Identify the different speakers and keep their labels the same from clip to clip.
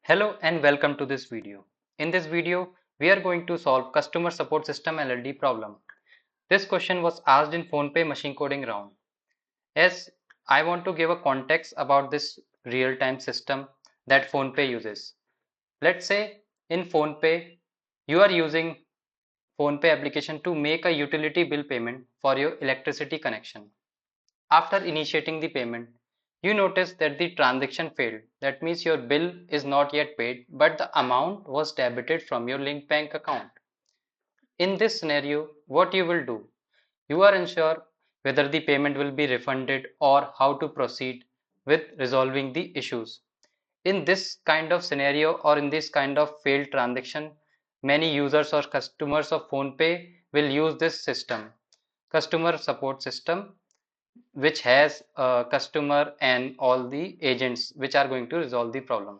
Speaker 1: Hello and welcome to this video. In this video, we are going to solve customer support system LLD problem. This question was asked in PhonePe machine coding round. As I want to give a context about this real-time system that PhonePe uses. Let's say in PhonePe, you are using PhonePe application to make a utility bill payment for your electricity connection. After initiating the payment, you notice that the transaction failed. That means your bill is not yet paid, but the amount was debited from your linked bank account. In this scenario, what you will do? You are unsure whether the payment will be refunded or how to proceed with resolving the issues. In this kind of scenario or in this kind of failed transaction, many users or customers of PhonePe will use this system, customer support system, which has a customer and all the agents which are going to resolve the problem.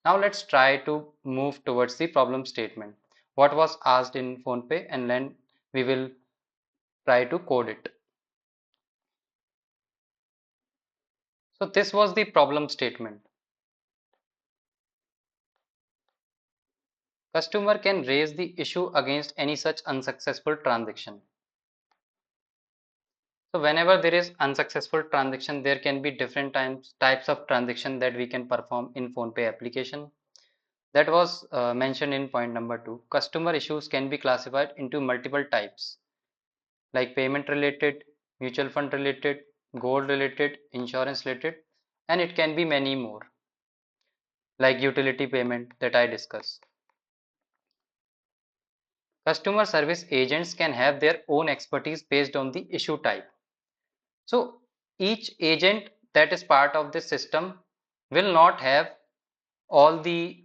Speaker 1: Now let's try to move towards the problem statement. What was asked in PhonePe, and then we will try to code it. So this was the problem statement. Customer can raise the issue against any such unsuccessful transaction. So whenever there is unsuccessful transaction, there can be different types of transaction that we can perform in PhonePe application. That was mentioned in point number 2. Customer issues can be classified into multiple types like payment related, mutual fund related, gold related, insurance related, and it can be many more like utility payment that I discussed. Customer service agents can have their own expertise based on the issue type. So each agent that is part of this system will not have all the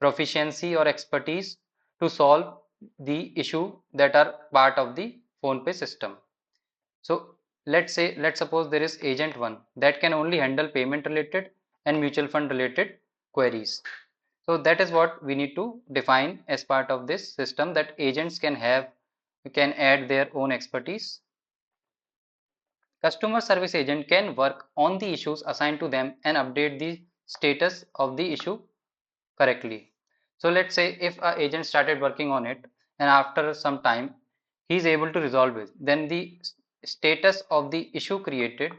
Speaker 1: proficiency or expertise to solve the issue that are part of the PhonePe system. So let's suppose there is agent 1 that can only handle payment related and mutual fund related queries. So that is what we need to define as part of this system, that agents can add their own expertise. Customer service agent can work on the issues assigned to them and update the status of the issue correctly. So let's say if a agent started working on it and after some time he is able to resolve it, then the status of the issue created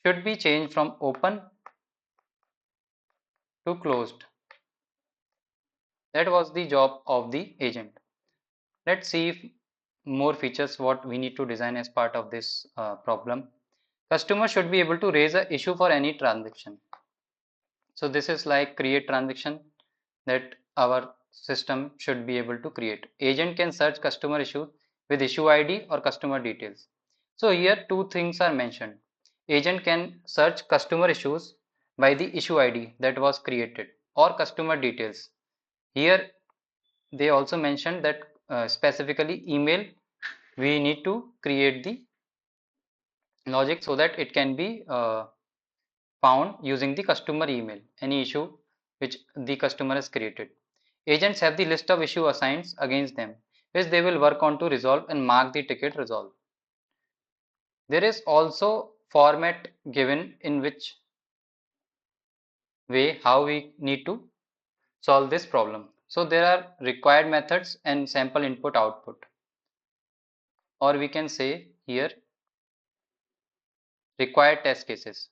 Speaker 1: should be changed from open to closed. That was the job of the agent. Let's see if more features what we need to design as part of this problem. Customer should be able to raise an issue for any transaction. So this is like create transaction that our system should be able to create. Agent can search customer issue with issue ID or customer details. So here two things are mentioned. Agent can search customer issues by the issue ID that was created or customer details. Here they also mentioned that specifically email, we need to create the logic so that it can be found using the customer email, any issue which the customer has created. Agents have the list of issue assigned against them, which they will work on to resolve and mark the ticket resolved. There is also format given in which way how we need to solve this problem. So there are required methods and sample input output, or we can say here required test cases.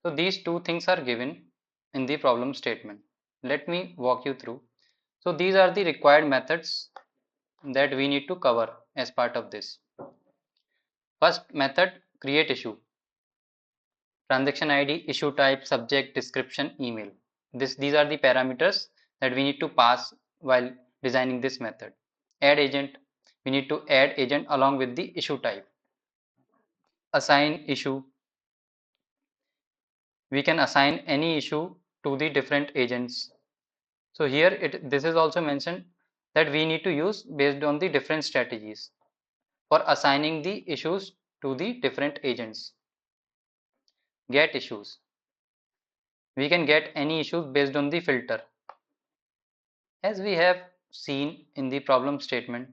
Speaker 1: So these two things are given in the problem statement. Let me walk you through. So these are the required methods that we need to cover as part of this. First method, create issue. Transaction ID, issue type, subject, description, email. These are the parameters that we need to pass while designing this method. Add agent, we need to add agent along with the issue type. Assign issue, we can assign any issue to the different agents. So here this is also mentioned that we need to use based on the different strategies for assigning the issues to the different agents. Get issues, we can get any issues based on the filter. As we have seen in the problem statement,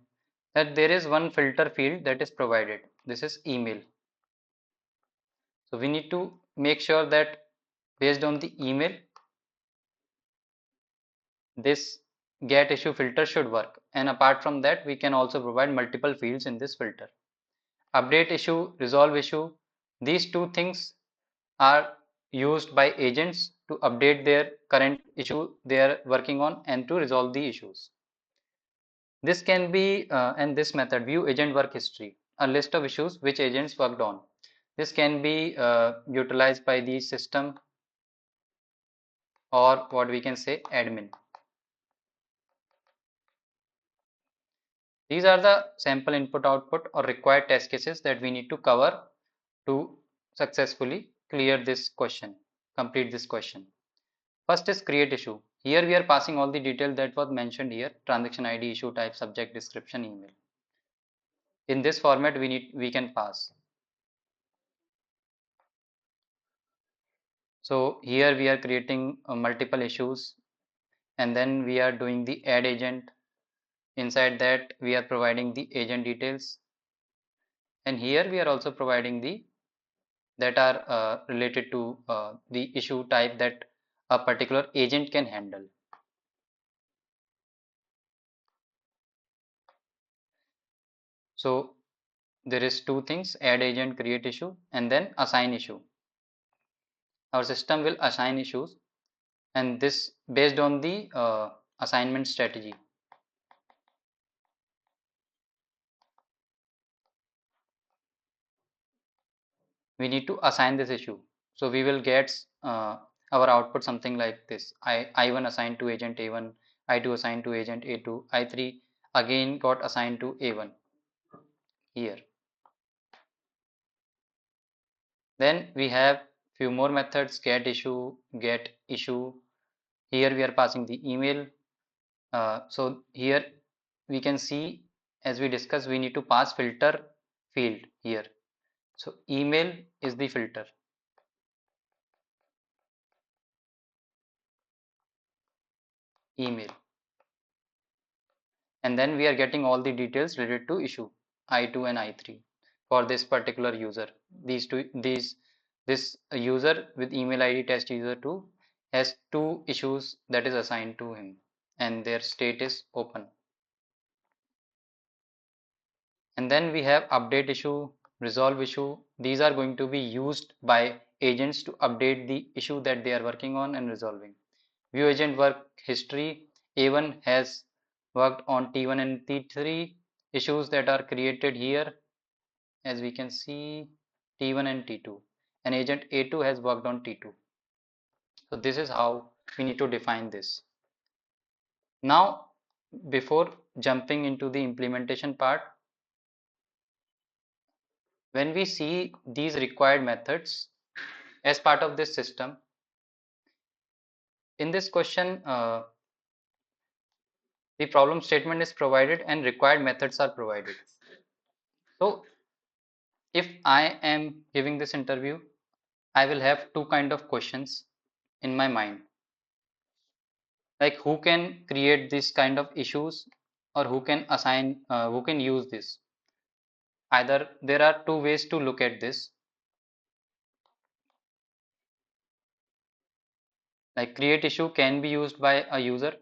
Speaker 1: that there is one filter field that is provided. This is email. So we need to make sure that based on the email, this get issue filter should work. And apart from that, we can also provide multiple fields in this filter. Update issue, resolve issue, these two things are used by agents to update their current issue they are working on and to resolve the issues. This can be, and this method, view agent work history, a list of issues which agents worked on. This can be utilized by the system or what we can say admin. These are the sample input output or required test cases that we need to cover to successfully clear this question, complete this question. First is create issue. Here we are passing all the detail that was mentioned here, transaction ID, issue type, subject, description, email. In this format we can pass. So here we are creating multiple issues and then we are doing the add agent. Inside that we are providing the agent details, and here we are also providing the that are related to the issue type that a particular agent can handle. So there is two things, add agent, create issue, and then assign issue. Our system will assign issues, and this based on the assignment strategy. We need to assign this issue. So we will get our output something like this. I1 assigned to agent A1, I2 assigned to agent A2, I3 again got assigned to A1 here. Then we have few more methods, get issue, get issue. Here we are passing the email. So here we can see, as we discussed, we need to pass filter field here. So email is the filter. Email. And then we are getting all the details related to issue I2 and I3 for this particular user. This user with email ID test user 2 has two issues that is assigned to him and their state is open. And then we have update issue, resolve issue. These are going to be used by agents to update the issue that they are working on and resolving. View agent work history. A1 has worked on T1 and T3 issues that are created here, as we can see, T1 and T2, and agent A2 has worked on T2. So this is how we need to define this. Now before jumping into the implementation part, when we see these required methods as part of this system, in this question the problem statement is provided and required methods are provided. So if I am giving this interview, I will have two kind of questions in my mind, like who can create this kind of issues or who can assign, who can use this. Either there are two ways to look at this, like create issue can be used by a user,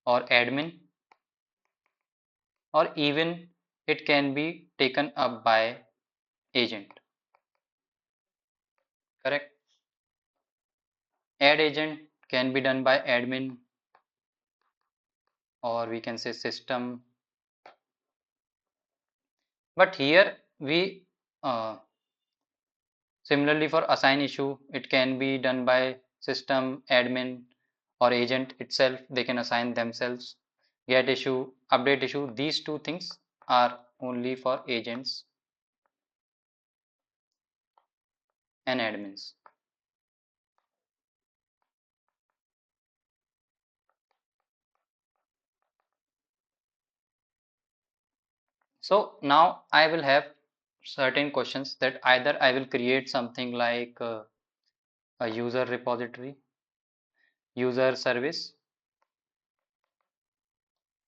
Speaker 1: or admin, or even it can be taken up by agent. Correct? Add agent can be done by admin, or we can say system. But here we similarly for assign issue, it can be done by system, admin, or agent itself. They can assign themselves. Get issue, update issue, these two things are only for agents and admins. So now I will have certain questions that either I will create something like a user repository, user service,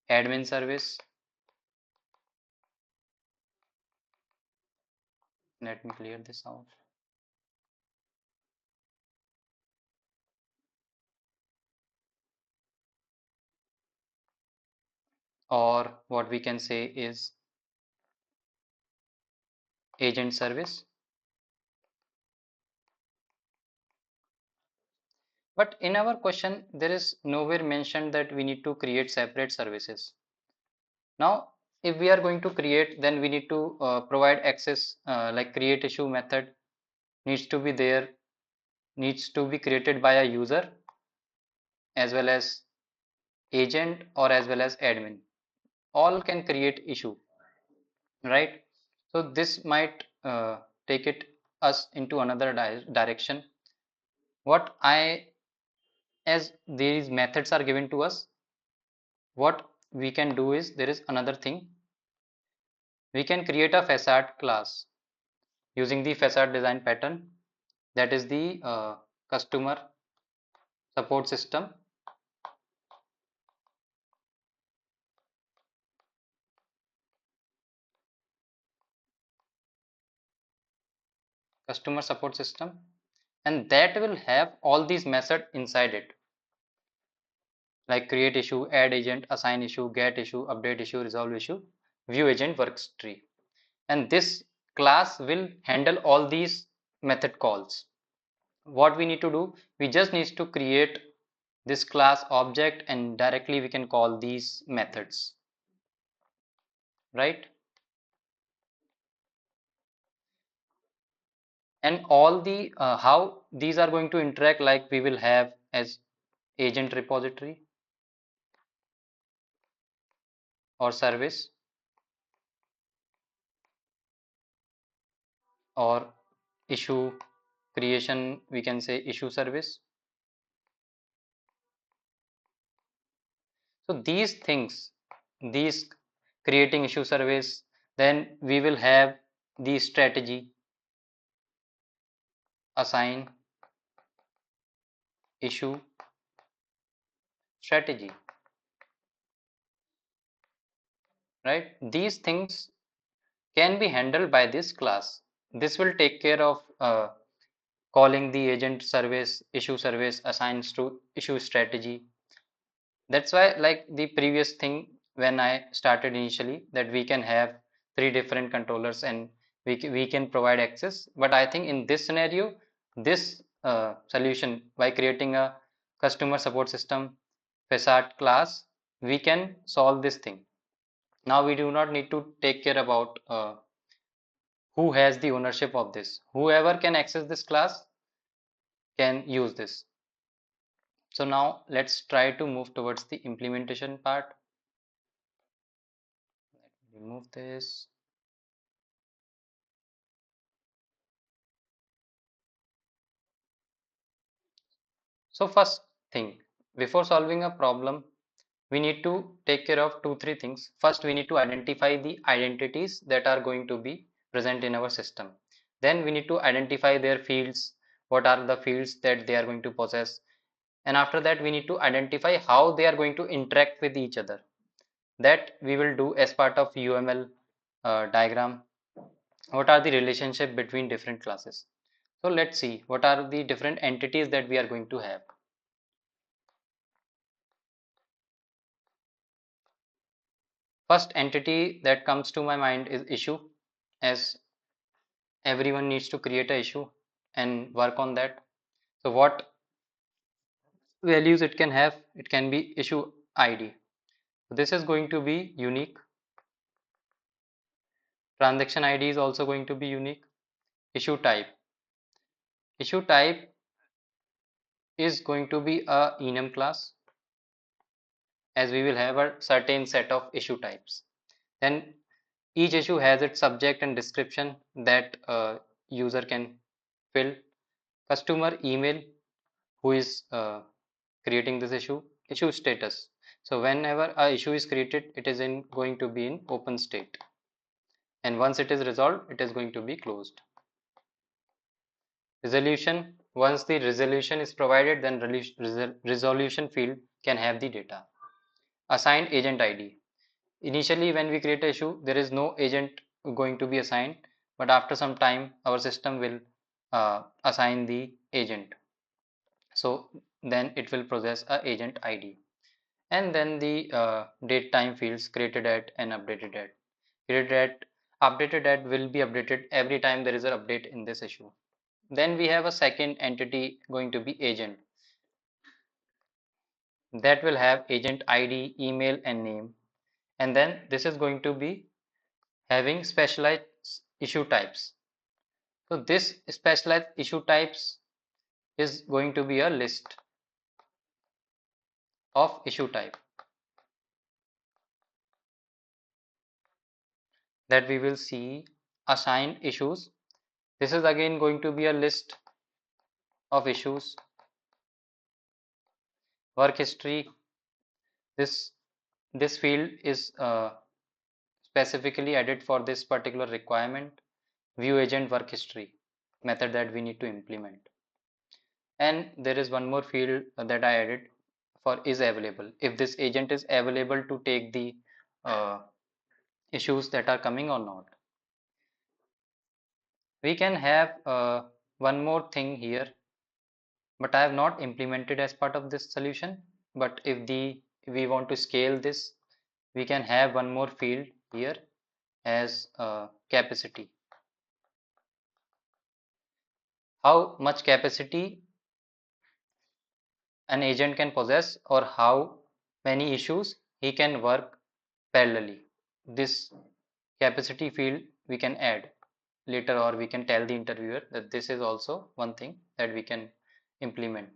Speaker 1: admin service. Let me clear this out. Or what we can say is agent service. But in our question, there is nowhere mentioned that we need to create separate services. Now, if we are going to create, then we need to provide access, like create issue method needs to be there, needs to be created by a user as well as agent or as well as admin. All can create issue, right? So this might take it us into another direction. What I, as these methods are given to us, what we can do is there is another thing. We can create a facade class using the facade design pattern, that is the customer support system. Customer support system, and that will have all these methods inside it, like create issue, add agent, assign issue, get issue, update issue, resolve issue, view agent works tree. And this class will handle all these method calls. What we need to do, we just need to create this class object and directly we can call these methods, right? And all the how these are going to interact, like we will have as agent repository or service or issue creation, we can say issue service. So these things, these creating issue service, then we will have the strategy, assign issue strategy, right? These things can be handled by this class. This will take care of calling the agent service, issue service, assigns to issue strategy. That's why, like the previous thing when I started initially, that we can have three different controllers and we can provide access. But I think in this scenario, this solution by creating a customer support system facade class, we can solve this thing. Now we do not need to take care about who has the ownership of this. Whoever can access this class can use this. So now let's try to move towards the implementation part. Remove this. So first thing, before solving a problem, we need to take care of two, three things. First, we need to identify the identities that are going to be present in our system. Then we need to identify their fields, what are the fields that they are going to possess. And after that, we need to identify how they are going to interact with each other. That we will do as part of UML diagram. What are the relationship between different classes? So let's see what are the different entities that we are going to have. First entity that comes to my mind is issue, as everyone needs to create a issue and work on that. So what values it can have? It can be issue ID. So this is going to be unique. Transaction ID is also going to be unique. Issue type. Issue type is going to be a enum class, as we will have a certain set of issue types. Then each issue has its subject and description that user can fill. Customer email, who is creating this issue status. So whenever a issue is created, it is going to be in open state, and once it is resolved, it is going to be closed. Resolution, once the resolution is provided, then resolution field can have the data. assigned agent ID. Initially, when we create an issue, there is no agent going to be assigned, but after some time, our system will assign the agent. So then it will process a agent ID, and then the date time fields created at and updated at. Created at, updated at will be updated every time there is an update in this issue. Then we have a second entity going to be agent, that will have agent ID, email and name, and then this is going to be having specialized issue types. So this specialized issue types is going to be a list of issue type that we will see. Assigned issues, this is again going to be a list of issues. Work history, this field is specifically added for this particular requirement. View agent work history method that we need to implement. And there is one more field that I added for is available. If this agent is available to take the uh, issues that are coming or not. We can have one more thing here, but I have not implemented as part of this solution. But if we want to scale this, we can have one more field here as capacity. How much capacity an agent can possess, or how many issues he can work parallelly. This capacity field we can add later, or we can tell the interviewer that this is also one thing that we can implement.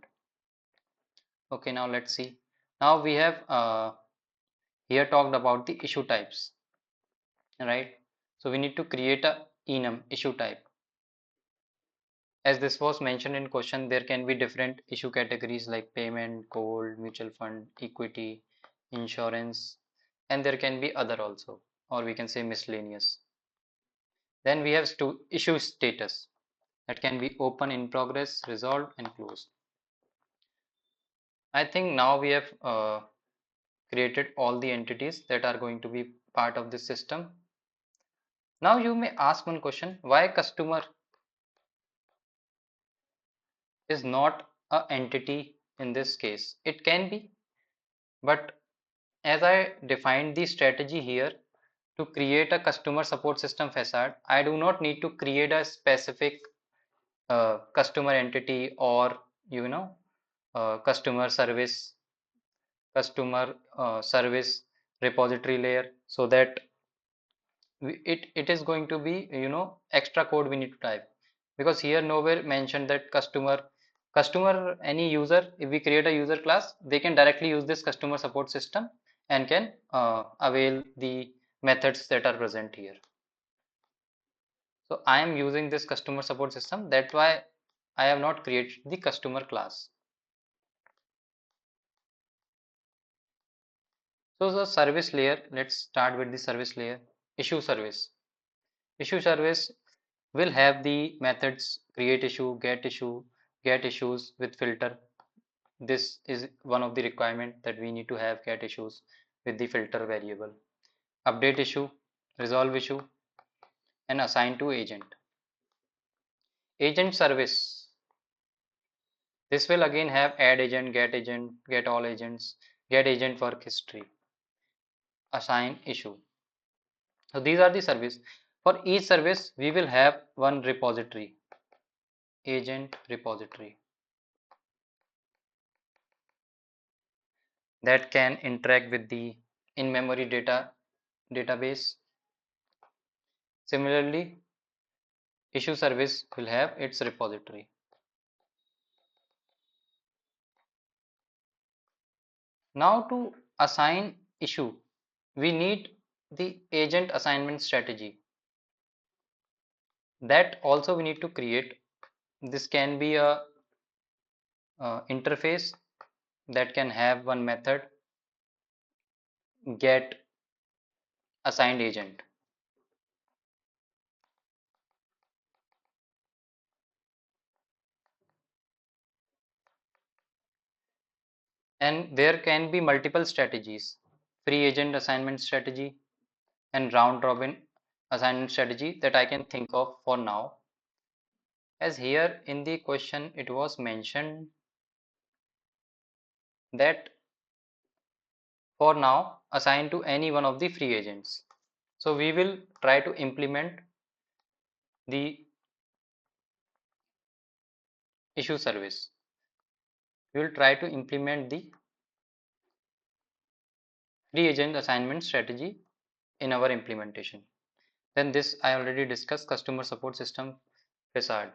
Speaker 1: Okay, now let's see. Now we have here talked about the issue types, right? So we need to create a enum issue type. As this was mentioned in question, there can be different issue categories like payment, gold, mutual fund, equity, insurance, and there can be other also, or we can say miscellaneous. Then we have issue status that can be open, in progress, resolved and closed. I think now we have created all the entities that are going to be part of this system. Now you may ask one question, why customer is not a entity in this case? It can be, but as I defined the strategy here, to create a customer support system facade, I do not need to create a specific customer entity, or customer service repository layer, so that it is going to be extra code we need to type, because here nowhere mentioned that customer any user, if we create a user class, they can directly use this customer support system and can avail the methods that are present here. So I am using this customer support system, that's why I have not created the customer class. So the service layer, let's start with the service layer. Issue service. Issue service will have the methods create issue, get issues with filter. This is one of the requirement that we need to have get issues with the filter variable. Update issue, resolve issue, and assign to agent. Agent service. This will again have addAgent, get all agents, get agent work history, assign issue. So these are the service. For each service, we will have one repository, agent repository, that can interact with the in-memory database. Similarly, issue service will have its repository. Now to assign issue, we need the agent assignment strategy. That also we need to create. This can be a interface that can have one method, get assigned agent. And there can be multiple strategies. free agent assignment strategy, and round robin assignment strategy that I can think of for now. As here in the question it was mentioned that for now assign to any one of the free agents. So we will try to implement the issue service. We will try to implement the free agent assignment strategy in our implementation. Then this I already discussed customer support system facade.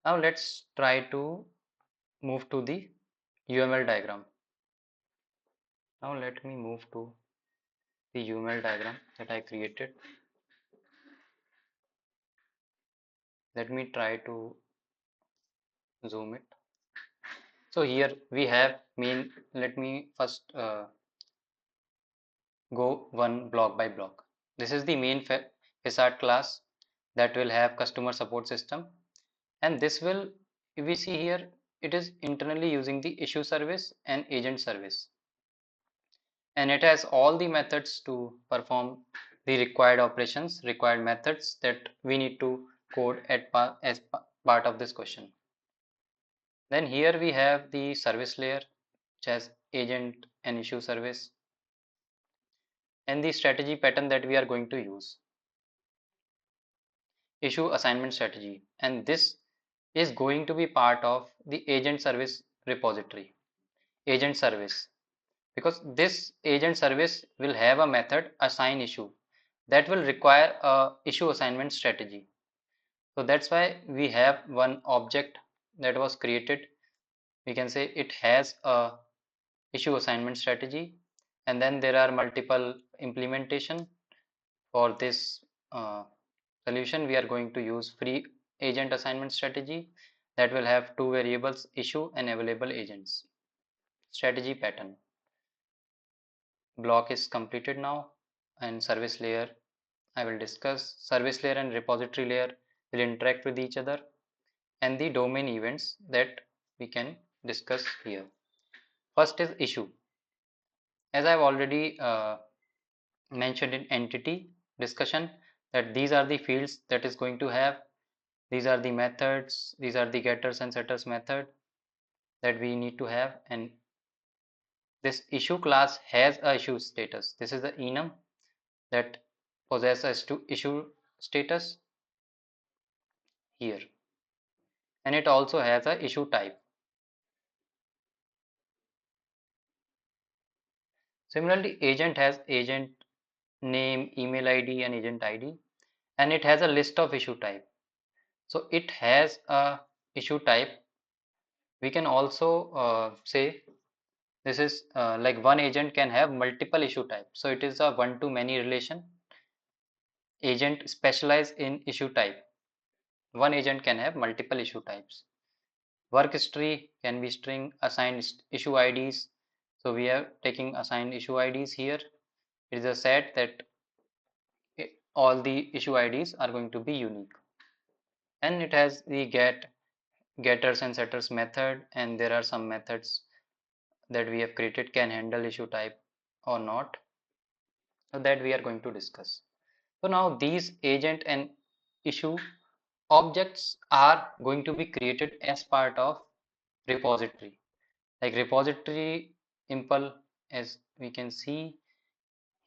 Speaker 1: Now let's try to move to the UML diagram. Now let me move to the UML diagram that I created. Let me try to zoom it. So here we have main. Let me first go one block by block. This is the main facade class that will have customer support system, and this will, if we see here, it is internally using the issue service and agent service, and it has all the methods to perform the required operations, required methods that we need to code as part of this question. Then here we have the service layer which has agent and issue service, and the strategy pattern that we are going to use, issue assignment strategy, and this is going to be part of the agent service repository, agent service, because this agent service will have a method assign issue that will require a issue assignment strategy. So that's why we have one object that was created. We can say it has a issue assignment strategy, and then there are multiple implementation for this solution. We are going to use free agent assignment strategy that will have two variables, issue and available agents. Strategy pattern block is completed now, and service layer I will discuss. Service layer and repository layer will interact with each other, and the domain events that we can discuss here. First is issue. As I've already mentioned in entity discussion, that these are the fields that is going to have, these are the methods, these are the getters and setters method that we need to have, and this issue class has a issue status. This is the enum that possesses to issue status here, and it also has a issue type. Similarly, agent has agent name, email ID and agent ID, and it has a list of issue type. So it has a issue type. We can also say this is like one agent can have multiple issue types. So it is a one-to-many relation. Agent specialize in issue type. One agent can have multiple issue types. Work history can be string, assigned issue IDs. So we are taking assigned issue IDs here. It is a set that all the issue IDs are going to be unique. And it has the getters and setters method, and there are some methods that we have created can handle issue type or not, so that we are going to discuss. So now these agent and issue objects are going to be created as part of repository, like repository impl. As we can see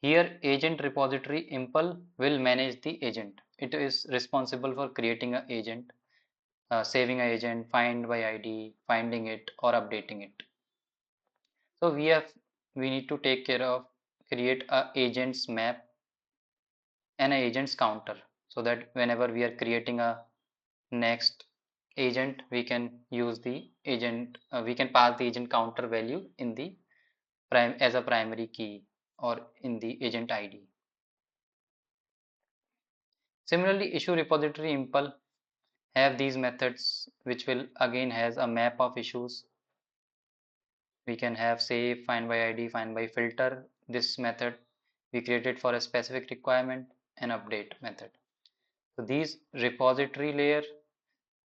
Speaker 1: here, agent repository impl will manage the agent. It is responsible for creating an agent, saving an agent, find by ID, finding it or updating it. So we need to take care of create a agents map and a agents counter, so that whenever we are creating a next agent, we can use the agent, we can pass the agent counter value in the as a primary key or in the agent ID. Similarly, issue repository impl have these methods which will again has a map of issues. We can have save, find by ID, find by filter. This method we created for a specific requirement, and update method. So these repository layer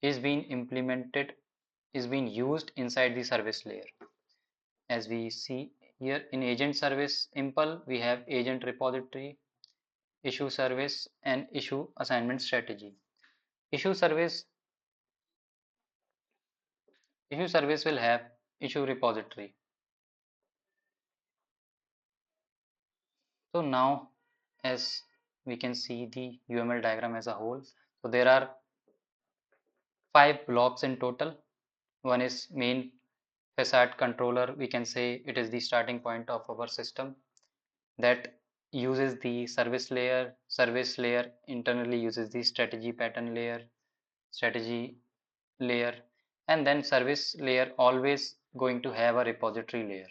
Speaker 1: is being implemented, is being used inside the service layer. As we see here in agent service impl we have agent repository, issue service and issue assignment strategy. Issue service issue service will have issue repository. So now as we can see the UML diagram as a whole, so there are 5 blocks in total. One is main facade controller, we can say it is the starting point of our system that uses the service layer internally uses the strategy layer, and then service layer always going to have a repository layer.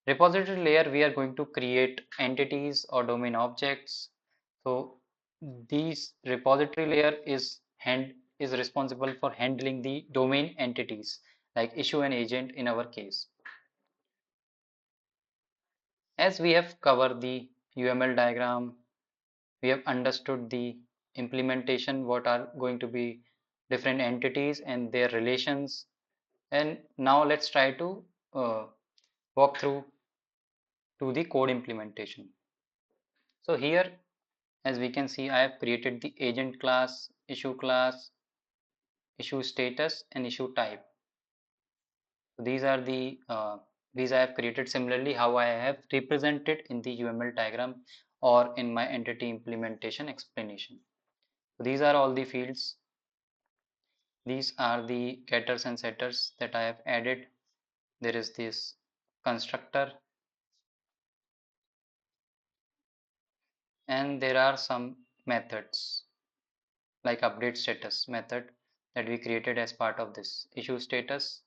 Speaker 1: Repository layer we are going to create entities or domain objects. So these repository layer is responsible for handling the domain entities like issue and agent in our case. As we have covered the UML diagram, we have understood the implementation, what are going to be different entities and their relations, and now let's try to walk through to the code implementation. So here as we can see I have created the agent class, issue status and issue type. So these I have created similarly how I have represented in the UML diagram or in my entity implementation explanation. So these are all the fields. These are the getters and setters that I have added. There is this constructor and there are some methods like update status method that we created as part of this issue status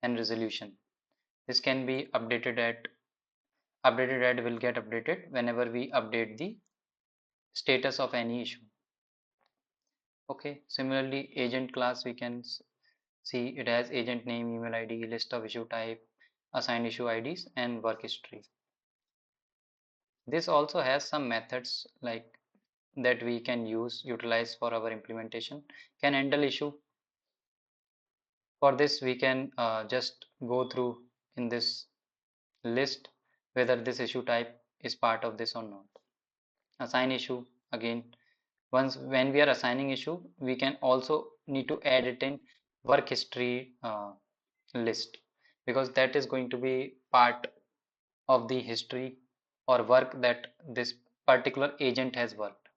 Speaker 1: and resolution. This can be updated at will get updated whenever we update the status of any issue. Okay, similarly agent class we can see it has agent name, email ID, list of issue type, assigned issue IDs and work history. This also has some methods like that we can utilize for our implementation. Can handle issue. For this we can just go through in this list whether this issue type is part of this or not. Assign issue, again once when we are assigning issue we can also need to add it in work history list, because that is going to be part of the history or work that this particular agent has worked.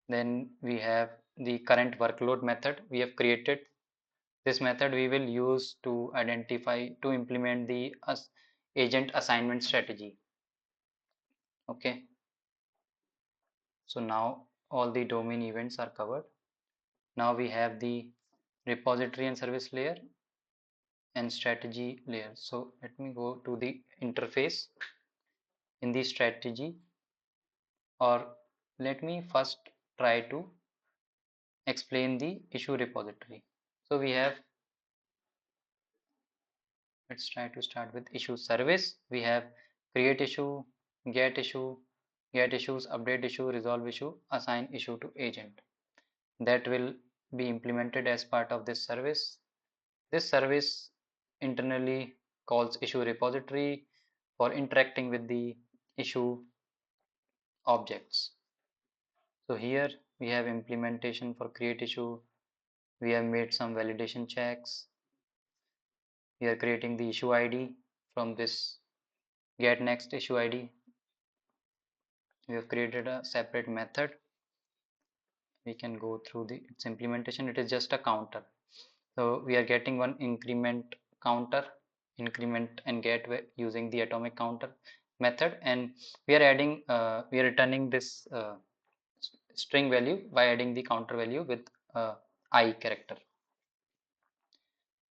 Speaker 1: Then we have the current workload method we have created. This method we will use to identify to implement the agent assignment strategy. Okay, so now all the domain events are covered. Now we have the repository and service layer and strategy layer. So let me go to the interface in the strategy, or let me first try to explain the issue repository. So we have, let's try to start with issue service. We have create issue, get issue, get issues, update issue, resolve issue, assign issue to agent. That will be implemented as part of this service. This service internally calls issue repository for interacting with the issue objects. So here we have implementation for create issue. We have made some validation checks. We are creating the issue ID from this get next issue ID. We have created a separate method. We can go through its implementation. It is just a counter. So we are getting one increment counter, increment and get using the atomic counter method, and we are returning this string value by adding the counter value with I character.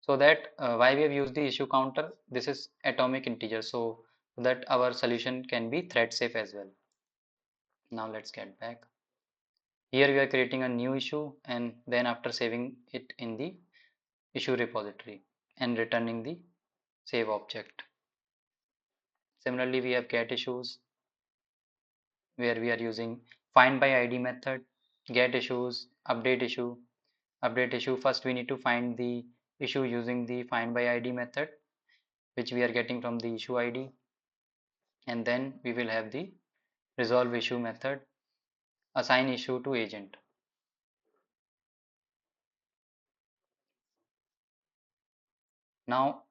Speaker 1: So that why we have used the issue counter, this is atomic integer, so that our solution can be thread safe as well. Now let's get back. Here we are creating a new issue and then after saving it in the issue repository and returning the save object. Similarly we have get issues where we are using find by ID method, get issues, update issue. First we need to find the issue using the find by ID method. which we are getting from the issue ID, and then we will have the resolve issue method, assign issue to agent. Now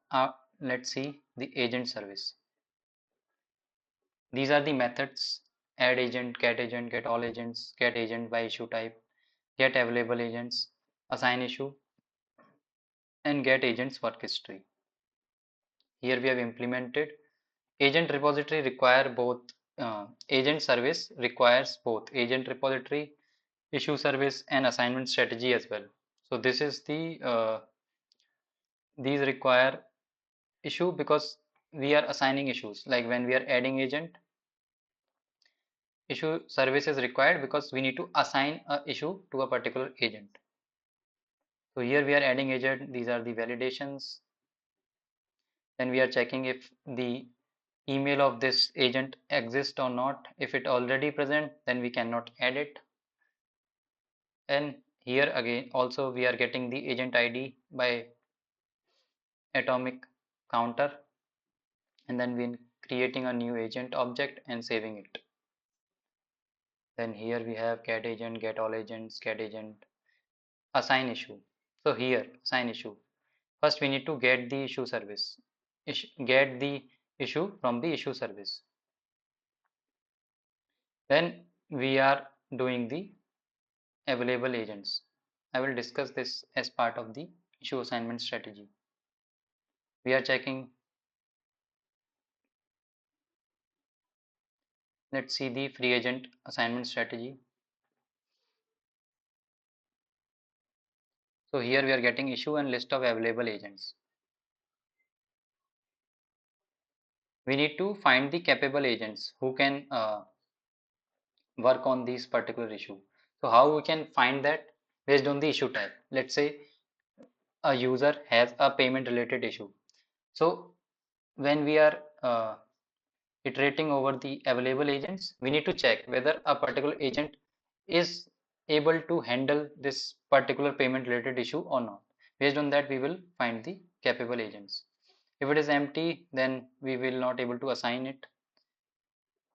Speaker 1: let's see the agent service. These are the methods: add agent, get all agents, get agent by issue type, get available agents, assign issue, and get agents work history. Here we have implemented agent repository require both agent service requires both agent repository, issue service, and assignment strategy as well. So this is the these require issue because we are assigning issues. Like when we are adding agent, issue service is required because we need to assign a issue to a particular agent. So here we are adding agent, these are the validations. Then we are checking if the email of this agent exists or not. If it already present, then we cannot add it. And here again also we are getting the agent ID by atomic counter, and then we creating a new agent object and saving it. Then here we have get agent, get all agents, get agent, assign issue. So here assign issue. First we need to get the issue service, get the issue from the issue service. Then we are doing the available agents. I will discuss this as part of the issue assignment strategy. We are checking, let's see the free agent assignment strategy. So here we are getting issue and list of available agents. We need to find the capable agents who can work on this particular issue. So how we can find that? Based on the issue type. Let's say a user has a payment related issue. So when we are iterating over the available agents, we need to check whether a particular agent is able to handle this particular payment related issue or not. Based on that, we will find the capable agents. If it is empty, then we will not able to assign it.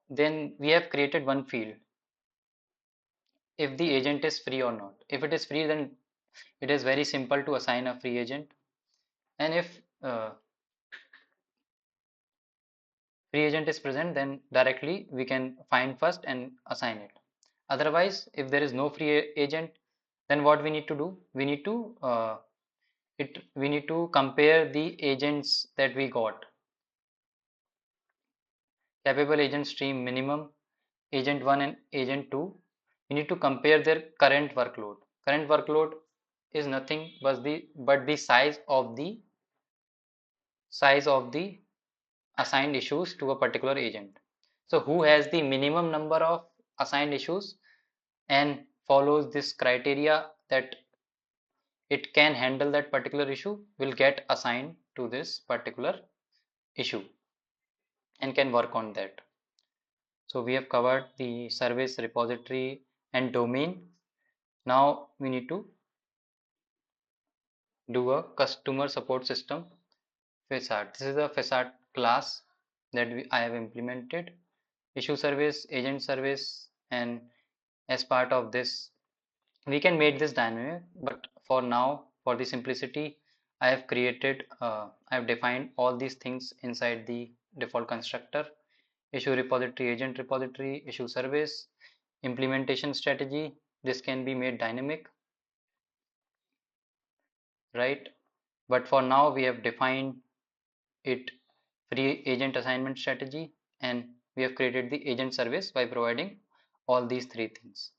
Speaker 1: Then we have created one field if the agent is free or not. If it is free, then it is very simple to assign a free agent. And if free agent is present, then directly we can find first and assign it. Otherwise, if there is no free agent, then what we need to do? We need to compare the agents that we got. Capable agent stream minimum, agent 1 and agent 2. We need to compare their current workload. Current workload is nothing but the size of the assigned issues to a particular agent. So who has the minimum number of assigned issues and follows this criteria that it can handle that particular issue will get assigned to this particular issue and can work on that. So we have covered the service, repository, and domain. Now we need to do a customer support system facade. This is a facade class that I have implemented. Issue service, agent service, and as part of this we can make this dynamic, but for now, for the simplicity, I have created I have defined all these things inside the default constructor: issue repository, agent repository, issue service, implementation strategy. This can be made dynamic, right? But for now we have defined it free agent assignment strategy, and we have created the agent service by providing all these three things.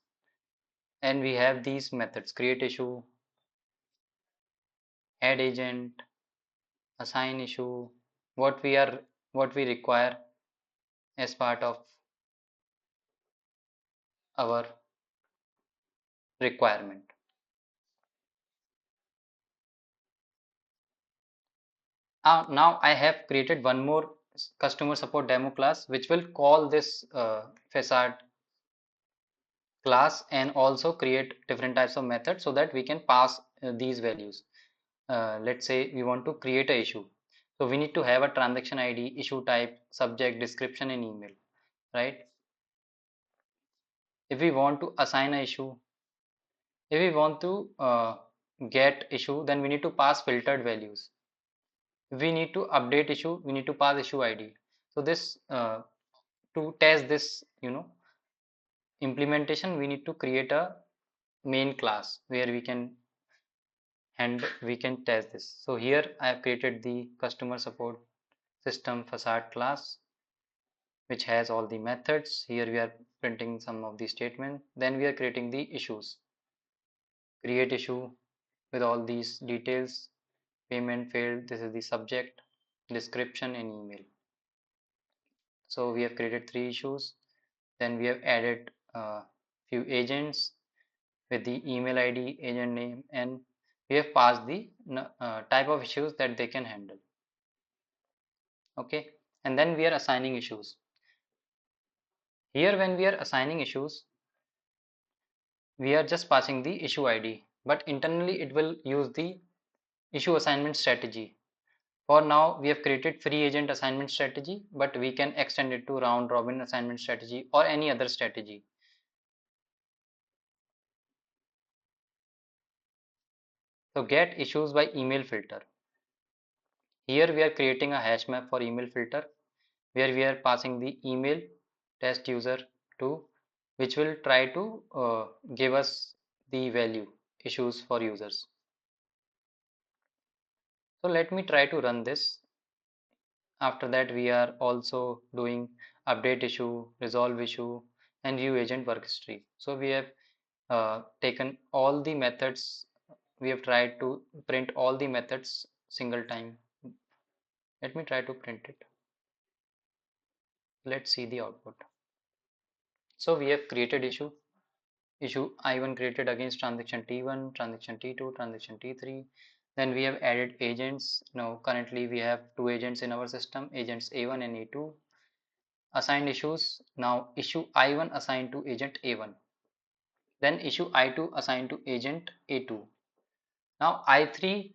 Speaker 1: And we have these methods: create issue, add agent, assign issue, what we require as part of our requirement. Now I have created one more customer support demo class which will call this facade class and also create different types of methods so that we can pass these values. Let's say we want to create a issue. So we need to have a transaction ID, issue type, subject, description, and email, right? If we want to assign a issue, if we want to get issue, then we need to pass filtered values. If we need to update issue, we need to pass issue ID. So this to test this, implementation, we need to create a main class where we can test this. So here I have created the customer support system facade class, which has all the methods. Here we are printing some of the statements. Then we are creating the issues. Create issue with all these details. Payment failed. This is the subject, description, and email. So we have created 3 issues. Then we have added few agents with the email ID, agent name, and we have passed the type of issues that they can handle. Okay, and then we are assigning issues. Here when we are assigning issues, we are just passing the issue ID, but internally it will use the issue assignment strategy. For now, we have created free agent assignment strategy, but we can extend it to round robin assignment strategy or any other strategy. So get issues by email filter. Here we are creating a hash map for email filter where we are passing the email test user to, which will try to give us the value issues for users. So let me try to run this. After that, we are also doing update issue, resolve issue, and view agent work history. So we have taken all the methods. We have tried to print all the methods single time. Let me try to print it. Let's see the output. So we have created issue I1 created against transaction T1, transaction T2, transaction T3. Then we have added agents. Now currently we have 2 agents in our system, agents A1 and A2. Assigned issues. Now issue I1 assigned to agent A1. Then issue I2 assigned to agent A2. Now I3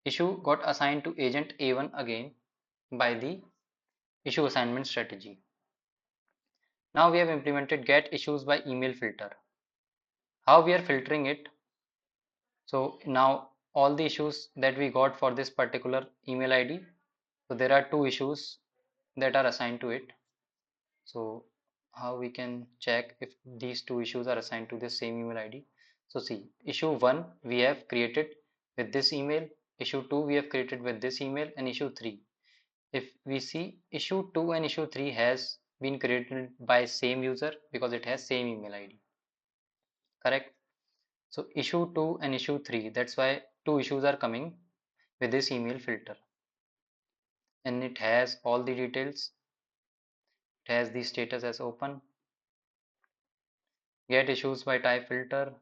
Speaker 1: issue got assigned to agent A1 again by the issue assignment strategy. Now we have implemented get issues by email filter. How we are filtering it? So now all the issues that we got for this particular email ID, so there are 2 issues that are assigned to it. So how we can check if these 2 issues are assigned to the same email ID? So see, issue 1 we have created with this email, issue 2 we have created with this email, and issue 3. If we see, issue 2 and issue 3 has been created by same user because it has same email ID, correct? So issue 2 and issue 3, that's why 2 issues are coming with this email filter, and it has all the details. It has the status as open, get issues by type filter.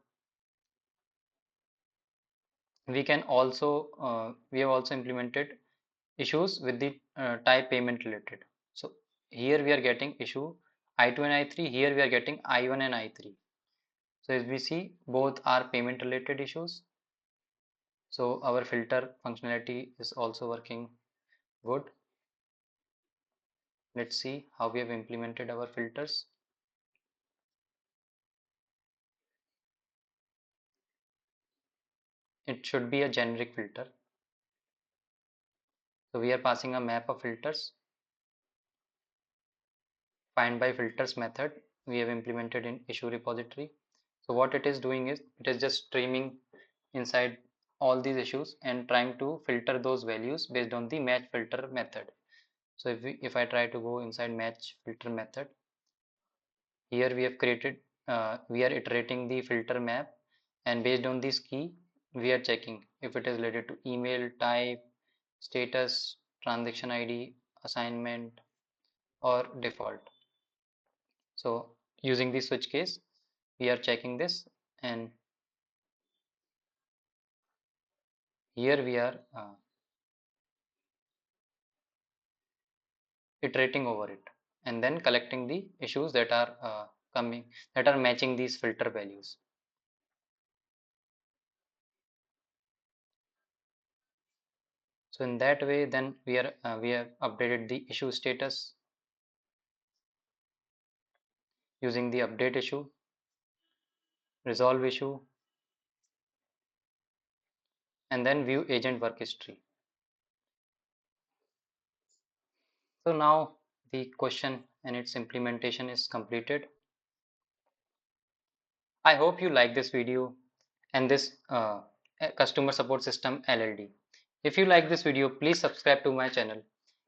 Speaker 1: We can also we have also implemented issues with the type payment related. So here we are getting issue I2 and I3, here we are getting I1 and I3. So as we see, both are payment related issues. So our filter functionality is also working good. Let's see how we have implemented our filters. It should be a generic filter. So we are passing a map of filters. Find by filters method we have implemented in issue repository. So what it is doing is it is just streaming inside all these issues and trying to filter those values based on the match filter method. So if I try to go inside match filter method, here we have created we are iterating the filter map, and based on this key we are checking if it is related to email type, status, transaction ID, assignment, or default. So using the switch case we are checking this, and here we are iterating over it and then collecting the issues that are that are matching these filter values. So in that way, then we have updated the issue status using the update issue, resolve issue, and then view agent work history. So now the question and its implementation is completed. I hope you like this video and this customer support system LLD. If you like this video, please subscribe to my channel,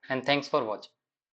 Speaker 1: and thanks for watching.